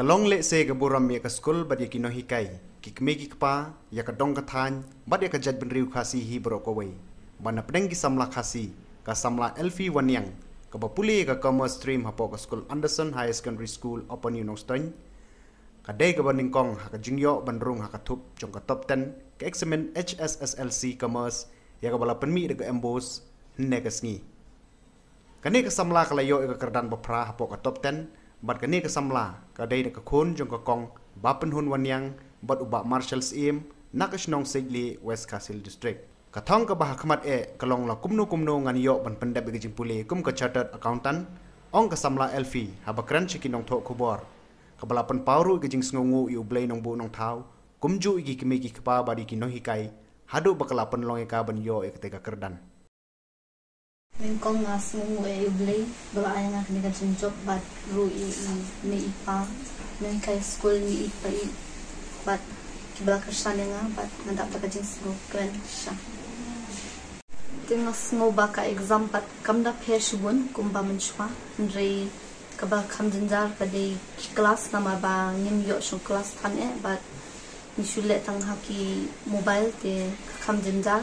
Kalong le se ke buram ya ke skul bad ya kino hikai ki kmegi kpa ya ke dong kathan bad ya ke jaj benriu khasi hi bro ko wei bana pedeng ki samla khasi ka samla elfi wanyang ka bapuli ka commerce stream hapo ka skul Anderson High Secondary School open Unongstern ka dei ka baning kong ha ka jingyo bandrung ha ka thup jong ka top 10 ka examen HSSLC commerce ya ka bala penmi de ka embos ne ka sngi kane ka samla ka layo ka kerdan bapra hapo ka top 10 bat kani ke samla ka dei ka khon jong ka kong bapen hun wanyang bat uba marshals im nakashnong segli West Castle district ka thong ka bah khmat e kalong la kumnu ngan yo ban pendap ge jimpule kum ka chartered accountant ong ka samla elfi habakran chikinong tho khubor ka balapan pauru ge jing sngongu yu blai nong bu nong thau kumju igi kemi ki kpa badi ki no hikai hadu bakalapan long ka ban yo e ka kerdan Mình con ngã xuống người lấy bữa ai ngã cái chân chốt bát rồi mi ipa mình cái school mi ipa bát kibla kersan ngã bát nanda tak jin school keren sha tengah semua baka exam bát kam da phe shubun kumba menchwa ndrei kabal kam jinjar kadai kelas nama ba nyim yo shung kelas than e bát ni shule tang haki mobile te kam jinjar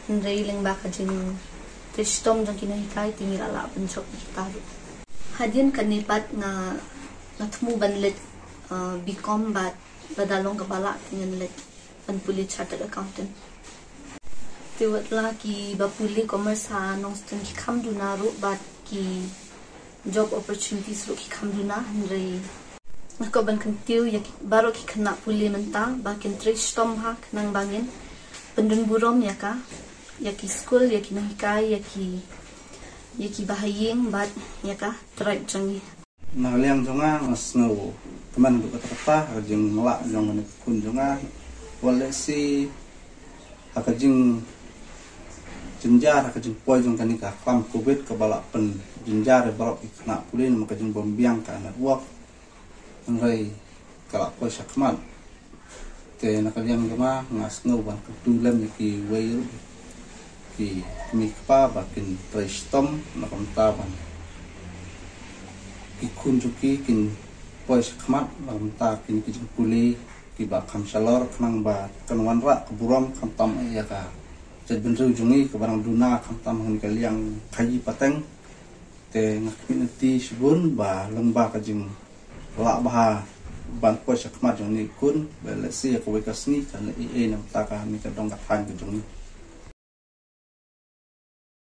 ndrei leng baka jin Tristom jang kina hikai tingil ala pencok taru. Hadian kanipat na natmu banlet Bcom bat badalong kabala tingin let panpuli chartered accountant. Tiwat la ki bapuli commerce ha Nongstern ki kamduna ru bat ki job opportunities ru ki kamduna nrei. Ako ban kantiu ya baro ki kena puli mentang bakin Tristom ha nang bangin pendun burom ya ka. Yaki school yaki nahikai yaki bahaying bat yaka tribe jangi na liang jonga snow teman bu kata jeng melak jong kun jonga wala si hakajing jenjar hakajing poi jong kanika klam covid ke balak pen jenjar balak ikna pulin makajing bombiang ka na uak ngai kalak poi sakman te nakaliang joma ngasno ban kutulam yaki wei ki mikpa bakin Tristom nakam taban ki kunjuki kin pois khmat nakam ta kin ki puli ki ba kham salor khnang ba kanwan ra keburam kham tam ya ka jad benru jungi ke barang duna kham tam hun kaliang khaji pateng te ngakminati subun ba lengba ka jing la ba ban pois khmat jong ni kun bele si ka wekasni kan e nam ta ka mi ka dong ka than ke jungi